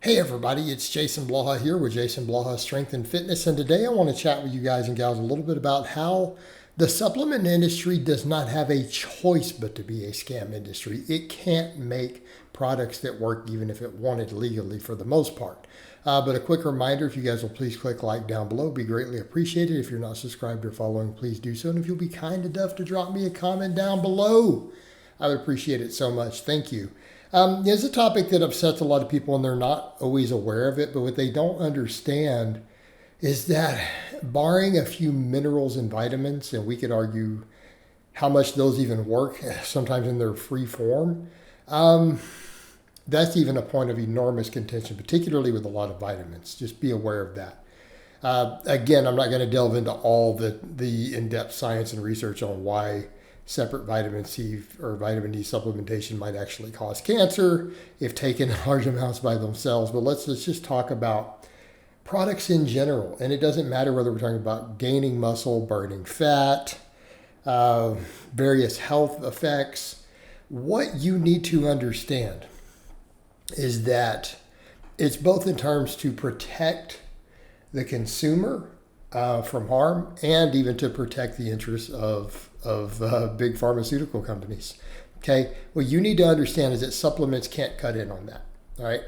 Hey everybody, it's Jason Blaha here with Jason Blaha Strength and Fitness, and today I want to chat with you guys and gals a little bit about how the supplement industry does not have a choice but to be a scam industry. It can't make products that work even if it wanted legally for the most part. But a quick reminder, if you guys will please click like down below, be greatly appreciated. If you're not subscribed or following, please do so. And if you'll be kind enough to drop me a comment down below, I would appreciate it so much. Thank you. It's a topic that upsets a lot of people and they're not always aware of it, but what they don't understand is that barring a few minerals and vitamins, and we could argue how much those even work, sometimes in their free form, that's even a point of enormous contention, particularly with a lot of vitamins. Just be aware of that. Again, I'm not going to delve into all the in-depth science and research on why separate vitamin C or vitamin D supplementation might actually cause cancer if taken in large amounts by themselves. But let's just talk about products in general. And it doesn't matter whether we're talking about gaining muscle, burning fat, various health effects. What you need to understand is that it's both in terms to protect the consumer from harm and even to protect the interests of big pharmaceutical companies. Okay, what you need to understand is that supplements can't cut in on that. All right,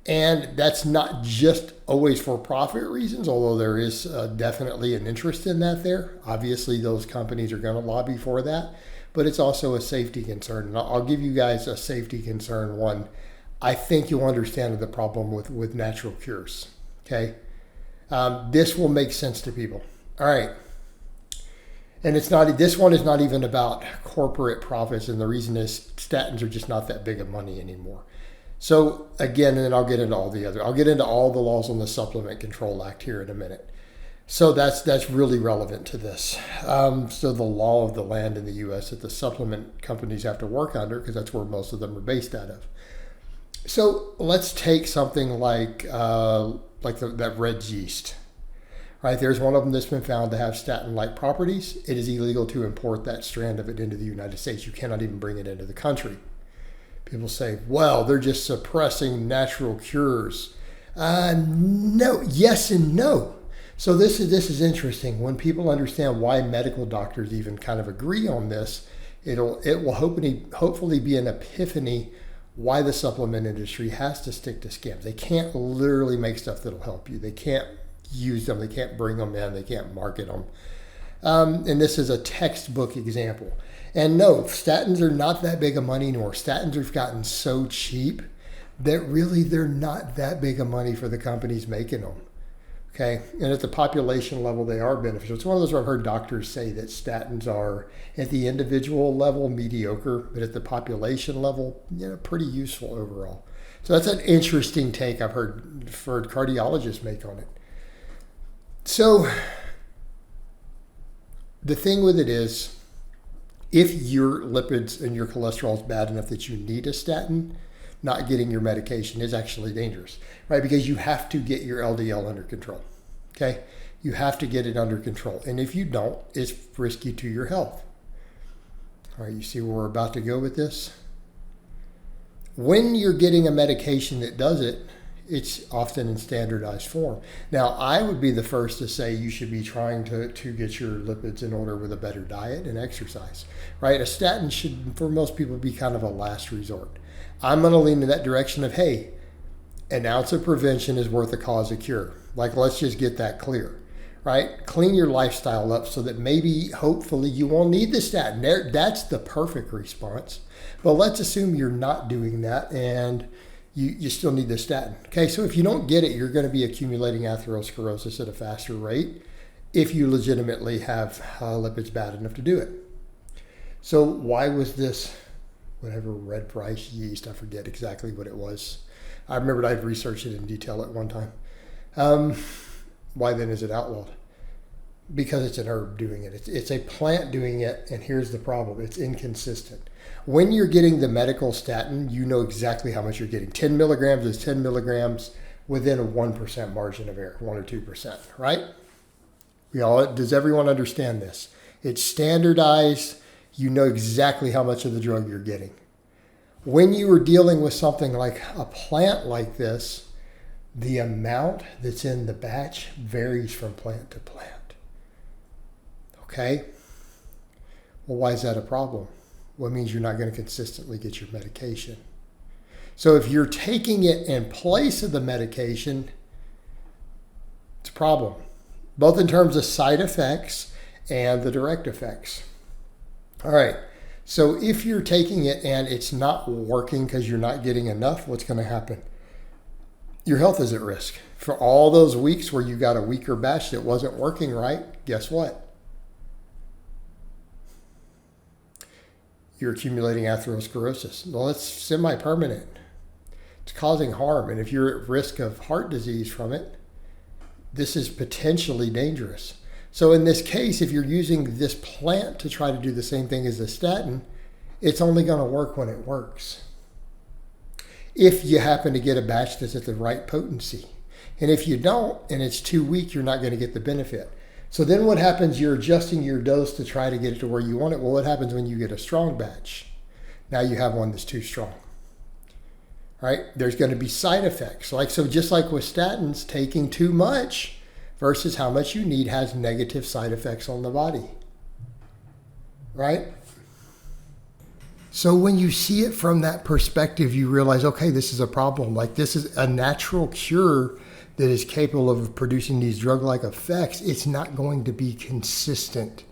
and that's not just always for profit reasons, although there is definitely an interest in that there. Obviously, those companies are going to lobby for that, but it's also a safety concern. And I'll give you guys a safety concern one. I think you'll understand the problem with natural cures. Okay, this will make sense to people. All right. And this one is not even about corporate profits, and the reason is statins are just not that big of money anymore. So again, and then I'll get into all the laws on the Supplement Control Act here in a minute. So that's really relevant to this. So the law of the land in the U.S. that the supplement companies have to work under, because that's where most of them are based out of. So let's take something like that red yeast. Right, there's one of them that's been found to have statin-like properties. It is illegal to import that strand of it into the United States. You cannot even bring it into the country. People say, well, they're just suppressing natural cures. No, yes and no. So this is interesting. When people understand why medical doctors even kind of agree on this, it will hopefully be an epiphany why the supplement industry has to stick to scams. They can't literally make stuff that'll help you. They can't use them, they can't bring them in, they can't market them. And this is a textbook example. And no, statins are not that big of money anymore. Statins have gotten so cheap that really they're not that big of money for the companies making them. Okay, and at the population level, they are beneficial. It's one of those where I've heard doctors say that statins are at the individual level mediocre, but at the population level, pretty useful overall. So that's an interesting take I've heard cardiologists make on it. So the thing with it is, if your lipids and your cholesterol is bad enough that you need a statin, not getting your medication is actually dangerous, right? Because you have to get your LDL under control, okay? You have to get it under control. And if you don't, it's risky to your health. All right, you see where we're about to go with this? When you're getting a medication that does it, it's often in standardized form. Now, I would be the first to say you should be trying to get your lipids in order with a better diet and exercise, right? A statin should, for most people, be kind of a last resort. I'm going to lean in that direction of, hey, an ounce of prevention is worth a cause of cure. Like, let's just get that clear, right? Clean your lifestyle up so that maybe, hopefully, you won't need the statin. That's the perfect response. But let's assume you're not doing that and you still need the statin. Okay, so if you don't get it, you're going to be accumulating atherosclerosis at a faster rate if you legitimately have lipids bad enough to do it. So why was this, whatever red rice yeast, I forget exactly what it was. I remembered I'd researched it in detail at one time. Why then is it outlawed? Because it's an herb doing it. It's a plant doing it, and here's the problem. It's inconsistent. When you're getting the medical statin, you know exactly how much you're getting. 10 milligrams is 10 milligrams within a 1% margin of error, 1 or 2%, right? Does everyone understand this? It's standardized. You know exactly how much of the drug you're getting. When you are dealing with something like a plant like this, the amount that's in the batch varies from plant to plant. Okay? Well, why is that a problem? Well, it means you're not going to consistently get your medication. So if you're taking it in place of the medication, it's a problem, both in terms of side effects and the direct effects. All right. So if you're taking it and it's not working because you're not getting enough, what's going to happen? Your health is at risk. For all those weeks where you got a weaker batch that wasn't working right, guess what? You're accumulating atherosclerosis. Well, it's semi-permanent. It's causing harm. And if you're at risk of heart disease from it, this is potentially dangerous. So in this case, if you're using this plant to try to do the same thing as the statin, it's only going to work when it works. If you happen to get a batch that's at the right potency. And if you don't, and it's too weak, you're not going to get the benefit. So then what happens? You're adjusting your dose to try to get it to where you want it. Well, what happens when you get a strong batch? Now you have one that's too strong. All right? There's going to be side effects. So just like with statins, taking too much versus how much you need has negative side effects on the body. Right? So when you see it from that perspective, you realize, okay, this is a problem. Like, this is a natural cure that is capable of producing these drug-like effects. It's not going to be consistent.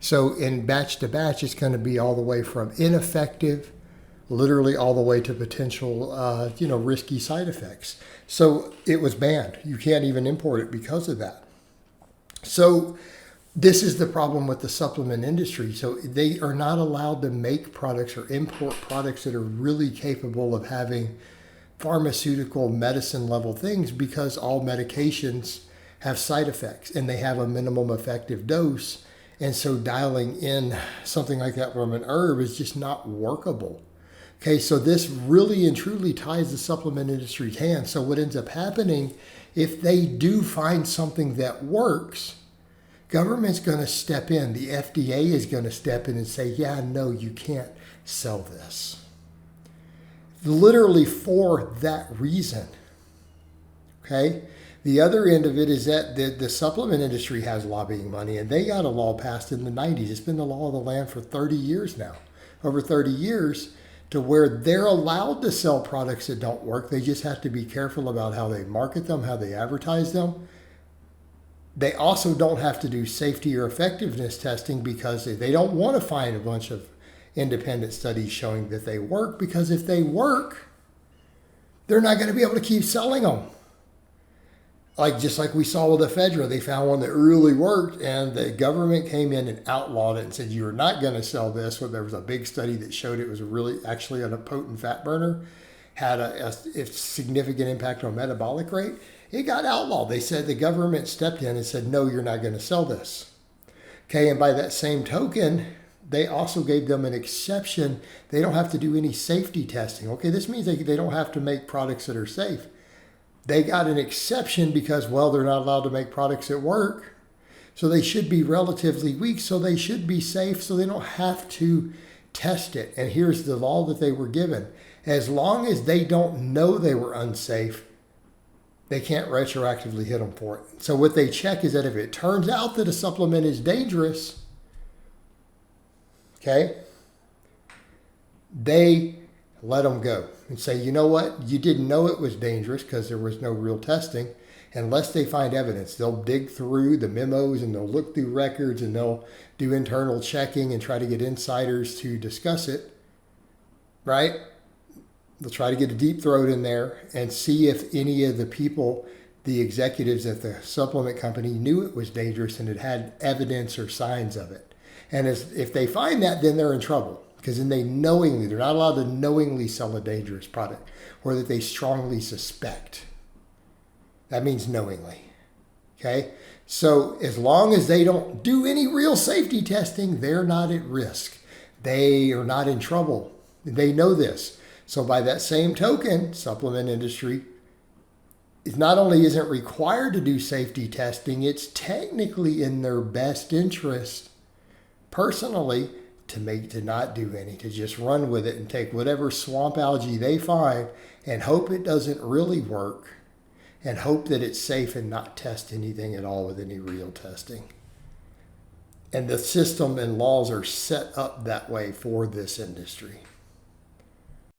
So in batch to batch, it's going to be all the way from ineffective, literally all the way to potential, risky side effects. So it was banned. You can't even import it because of that. So this is the problem with the supplement industry. So they are not allowed to make products or import products that are really capable of having pharmaceutical medicine level things, because all medications have side effects and they have a minimum effective dose. And so dialing in something like that from an herb is just not workable. Okay, so this really and truly ties the supplement industry's hands. So what ends up happening, if they do find something that works, government's going to step in. The FDA is going to step in and say, yeah, no, you can't sell this. Literally for that reason. Okay? The other end of it is that the supplement industry has lobbying money, and they got a law passed in the 90s. It's been the law of the land for 30 years now, over 30 years, to where they're allowed to sell products that don't work. They just have to be careful about how they market them, how they advertise them. They also don't have to do safety or effectiveness testing, because they don't want to find a bunch of independent studies showing that they work, because if they work, they're not going to be able to keep selling them. Just like we saw with ephedra, they found one that really worked, and the government came in and outlawed it and said, you're not going to sell this. Well, there was a big study that showed it was really actually a potent fat burner, had a significant impact on metabolic rate. It got outlawed. They said the government stepped in and said, no, you're not going to sell this. Okay, and by that same token, they also gave them an exception. They don't have to do any safety testing. Okay, this means they don't have to make products that are safe. They got an exception because, well, they're not allowed to make products that work. So they should be relatively weak. So they should be safe. So they don't have to test it. And here's the law that they were given. As long as they don't know they were unsafe, they can't retroactively hit them for it. So what they check is that if it turns out that a supplement is dangerous, okay, they let them go and say, you know what, you didn't know it was dangerous because there was no real testing. Unless they find evidence, they'll dig through the memos and they'll look through records and they'll do internal checking and try to get insiders to discuss it, right? They'll try to get a deep throat in there and see if any of the people, the executives at the supplement company, knew it was dangerous and it had evidence or signs of it. And if they find that, then they're in trouble, because then they're not allowed to knowingly sell a dangerous product, or that they strongly suspect. That means knowingly. Okay? So as long as they don't do any real safety testing, they're not at risk. They are not in trouble. They know this. So by that same token, supplement industry is not only isn't required to do safety testing, it's technically in their best interest personally to not do any, to just run with it and take whatever swamp algae they find and hope it doesn't really work, and hope that it's safe and not test anything at all with any real testing. And the system and laws are set up that way for this industry.